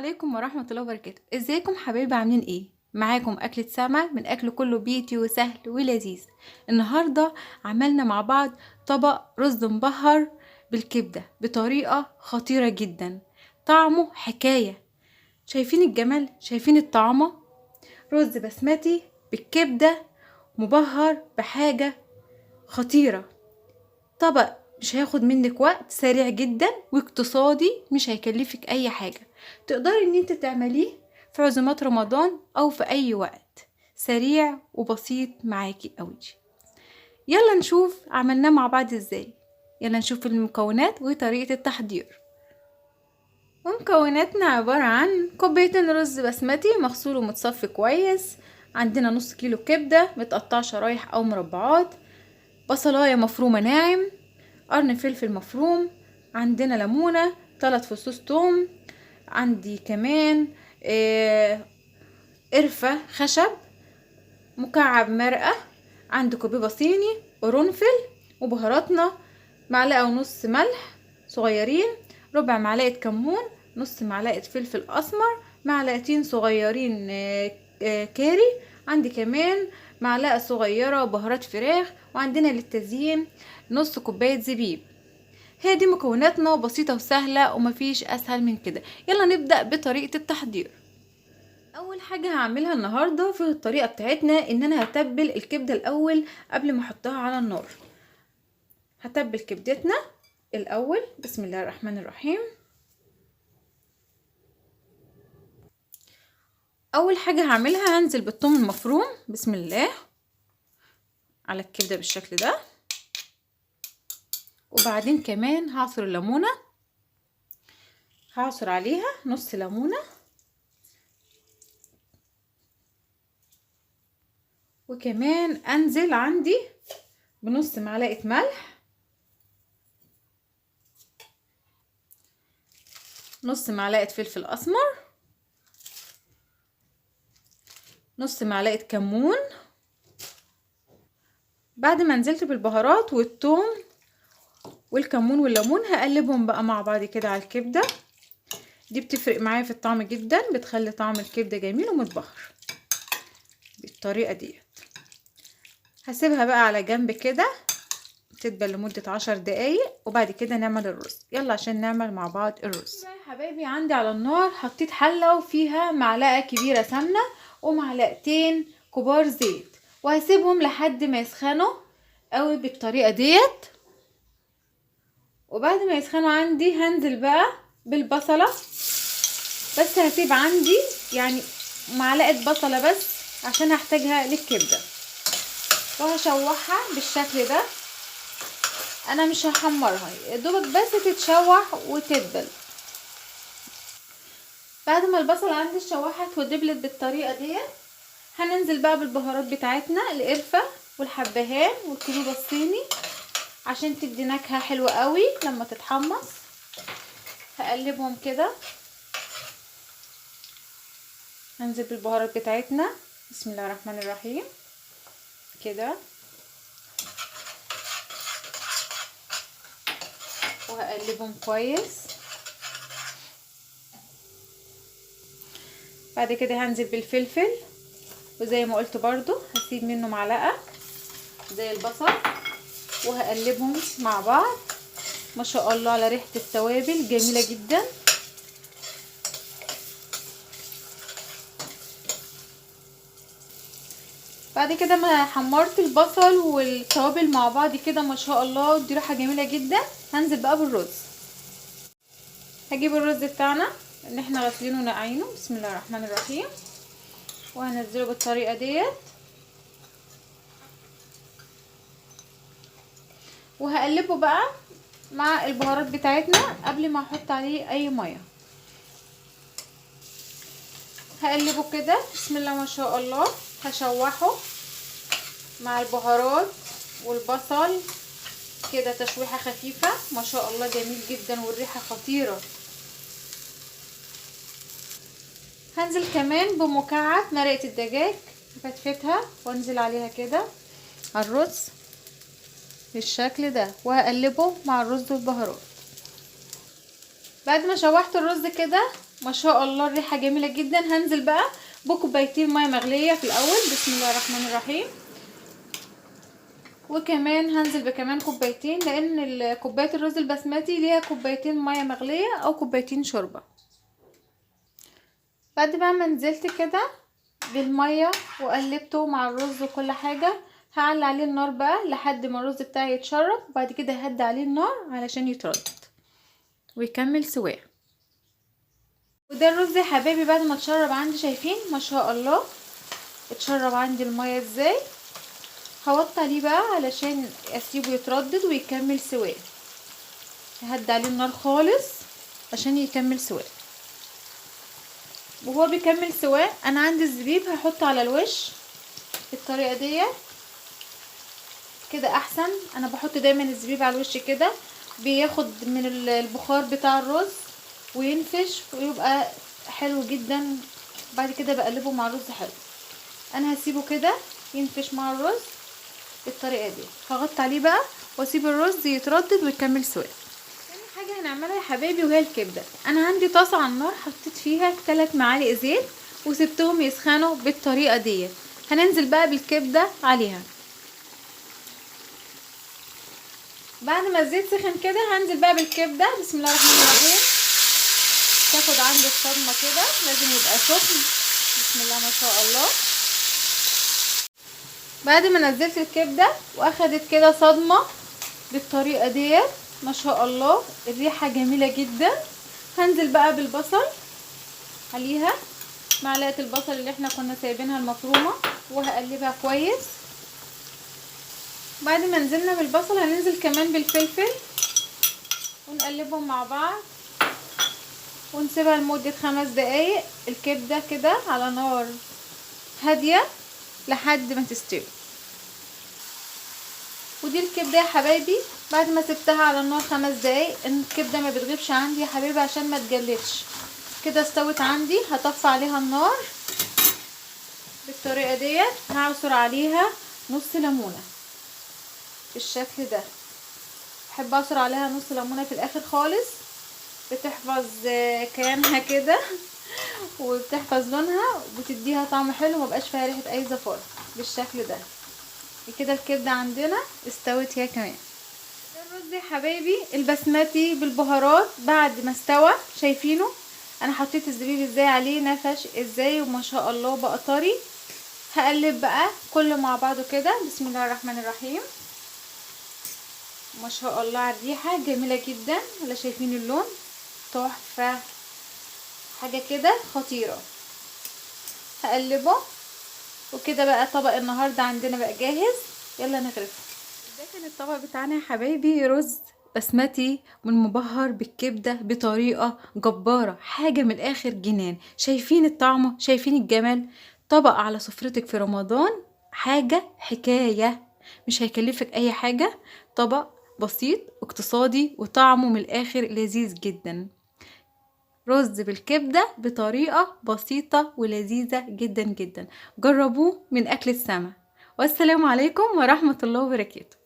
عليكم ورحمة الله وبركاته. ازيكم حبايبي؟ عاملين ايه؟ معاكم اكلة سمع من اكل كله بيتي وسهل ولذيذ. النهاردة عملنا مع بعض طبق رز مبهر بالكبدة بطريقة خطيرة جدا، طعمه حكاية. شايفين الجمال؟ شايفين الطعمة؟ رز بسمتي بالكبدة مبهر بحاجة خطيرة. طبق مش هياخد منك وقت، سريع جدا واقتصادي، مش هيكلفك اي حاجة. تقدري ان انت تعمليه في عزومات رمضان او في اي وقت، سريع وبسيط معاكي قوي. يلا نشوف عملناه مع بعض ازاي. يلا نشوف المكونات وطريقة التحضير. ومكوناتنا عبارة عن كوبايتين رز بسمتي مغسول ومتصفي كويس، عندنا نص كيلو كبدة متقطعة شرايح او مربعات، بصلاية مفرومة ناعم، قرن فلفل مفروم، عندنا ليمونة، 3 فصوص توم، عندي كمان قرفة خشب، مكعب مرقة، عندي كوبيبة صيني، قرنفل، وبهاراتنا معلقة ونص ملح صغيرين، ربع معلقة كمون، نص معلقة فلفل اسمر، معلقتين صغيرين كاري، عندي كمان معلقة صغيرة بهارات فراخ، وعندنا للتزيين نص كوباية زبيب. هي دي مكوناتنا، بسيطة وسهلة ومفيش اسهل من كده. يلا نبدأ بطريقة التحضير. اول حاجة هعملها النهاردة في الطريقة بتاعتنا ان انا هتبل الكبدة الاول قبل ما احطها على النار. هتبل كبدتنا الاول، بسم الله الرحمن الرحيم. اول حاجة هعملها هنزل بالثوم المفروم، بسم الله، على الكبدة بالشكل ده. وبعدين كمان هعصر الليمونة، هعصر عليها نص ليمونة، وكمان انزل عندي بنص معلقة ملح، نص معلقة فلفل اسمر، نص معلقة كمون. بعد ما نزلت بالبهارات والثوم والكمون والليمون هقلبهم بقى مع بعض كده على الكبدة. دي بتفرق معايا في الطعم جدا، بتخلي طعم الكبدة جميل ومتبهر بالطريقة دي. هسيبها بقى على جنب كده تدبل لمدة 10 دقايق، وبعد كده نعمل الرز. يلا عشان نعمل مع بعض الرز. يا حبايبي عندي على النار حطيت حلة وفيها معلقة كبيرة سمنة ومعلقتين كبار زيت، وهسيبهم لحد ما يسخنوا قوي بالطريقة ديت. وبعد ما يسخنوا عندي هنزل بقى بالبصلة، بس هسيب عندي يعني معلقة بصلة بس عشان هحتاجها للكبدة، وهشوحها بالشكل ده. انا مش هحمرها، يا دوبك بس تتشوح وتدبل. بعد ما البصل عندي اتشوحت ودبلت بالطريقه دي، هننزل بقى بالبهارات بتاعتنا، القرفه والحبهان والكزبره الصيني، عشان تدي نكهه حلوه قوي لما تتحمص. هقلبهم كده، هنزل بالبهارات بتاعتنا، بسم الله الرحمن الرحيم كده، وهقلبهم كويس. بعد كده هنزل بالفلفل، وزي ما قلت برضو هسيب منه معلقة زي البصل، وهقلبهم مع بعض. ما شاء الله على ريحة التوابل جميلة جدا. بعد كده ما حمرت البصل والتوابل مع بعض كده، ما شاء الله دي ريحة جميلة جدا. هنزل بقى بالرز. هجيب الرز بتاعنا اللي احنا غاسلينه ونقعينه، بسم الله الرحمن الرحيم، وهنزله بالطريقة ديت، وهقلبه بقى مع البهارات بتاعتنا قبل ما احط عليه اي ميه. هقلبه كده، بسم الله ما شاء الله، هشوحه مع البهارات والبصل كده تشويحه خفيفه، ما شاء الله جميل جدا والريحه خطيره. هنزل كمان بمكعب مرقه الدجاج بفتفتها، وانزل عليها كده على الرز بالشكل ده، وهقلبه مع الرز والبهارات. بعد ما شوحت الرز كده ما شاء الله الريحه جميله جدا، هنزل بقى بكوبايتين ميه مغليه في الاول. بسم الله الرحمن الرحيم. وكمان هنزل بكمان كوبايتين، لان كوبايه الرز البسمتي ليها كوبايتين ميه مغليه او كوبايتين شوربه. بعد بقى ما نزلت كده بالميه وقلبته مع الرز وكل حاجه، هعلي عليه النار بقى لحد ما الرز بتاعي يتشرب، وبعد كده هدي عليه النار علشان يترد ويكمل سواه. وده الرز يا حبايبي بعد ما اتشرب عندي، شايفين ما شاء الله اتشرب عندي الميه ازاي. هوطي عليه بقى علشان اسيبه يتردد ويكمل سواه. هدي عليه النار خالص عشان يكمل سواه. وهو بيكمل سواه انا عندي الزبيب هحطه على الوش بالطريقه دي كده احسن. انا بحط دايما الزبيب على الوش كده، بياخد من البخار بتاع الرز وينفش ويبقى حلو جدا. بعد كده بقلبه مع الرز حلو. انا هسيبه كده ينفش مع الرز بالطريقه دي. هغطي عليه بقى واسيب الرز يتردد ويكمل سوا. تاني حاجه هنعملها يا حبايبي وهي الكبده. انا عندي طاسه على النار حطيت فيها 3 معالق زيت وسبتهم يسخنوا بالطريقه دي. هننزل بقى بالكبده عليها. بعد ما الزيت سخن كده هنزل بقى بالكبده. بسم الله الرحمن الرحيم. تاخد عندي الصدمه كده، لازم يبقى سخن. بسم الله ما شاء الله. بعد ما نزلت الكبده واخدت كده صدمه بالطريقه ديت ما شاء الله الريحه جميله جدا، هنزل بقى بالبصل عليها، معلقه البصل اللي احنا كنا سايبينها المفرومه، وهقلبها كويس. بعد ما نزلنا بالبصل هننزل كمان بالفلفل ونقلبهم مع بعض ونسيبها لمدة 5 دقايق الكبدة كده على نار هادية لحد ما تستوي. ودي الكبدة يا حبايبي بعد ما سبتها على النار 5 دقايق. الكبدة ما بتغيبش عندي يا حبايبي عشان ما تجلدش. كده استوت عندي. هطفي عليها النار بالطريقة ديت. هعصر عليها نص ليمونة بالشكل ده. بحب اعصر عليها نص ليمونة في الاخر خالص، بتحفظ كيانها كده وبتحفظ لونها وبتديها طعم حلو ومبقاش فيها ريحه اي زفاره بالشكل ده. كده الكبده عندنا استوت هي كمان. الرز يا حبايبي البسمتي بالبهارات بعد ما استوى، شايفينه انا حطيت الزبيب ازاي عليه نفش ازاي وما شاء الله بقى طري. هقلب بقى كله مع بعضه كده. بسم الله الرحمن الرحيم. ما شاء الله على الريحه جميله جدا، ولا شايفين اللون تحفه، حاجه كده خطيره. هقلبه وكده بقى طبق النهارده عندنا بقى جاهز. يلا نغرفه. ده كان الطبق بتاعنا يا حبايبي، رز بسمتي مبهر بالكبده بطريقه جباره، حاجه من الاخر جنان. شايفين الطعم، شايفين الجمال. طبق على سفرتك في رمضان، حاجه حكايه، مش هيكلفك اي حاجه. طبق بسيط اقتصادي وطعمه من الاخر لذيذ جدا. رز بالكبدة بطريقة بسيطة ولذيذة جدا جدا. جربوه من أكل السما. والسلام عليكم ورحمة الله وبركاته.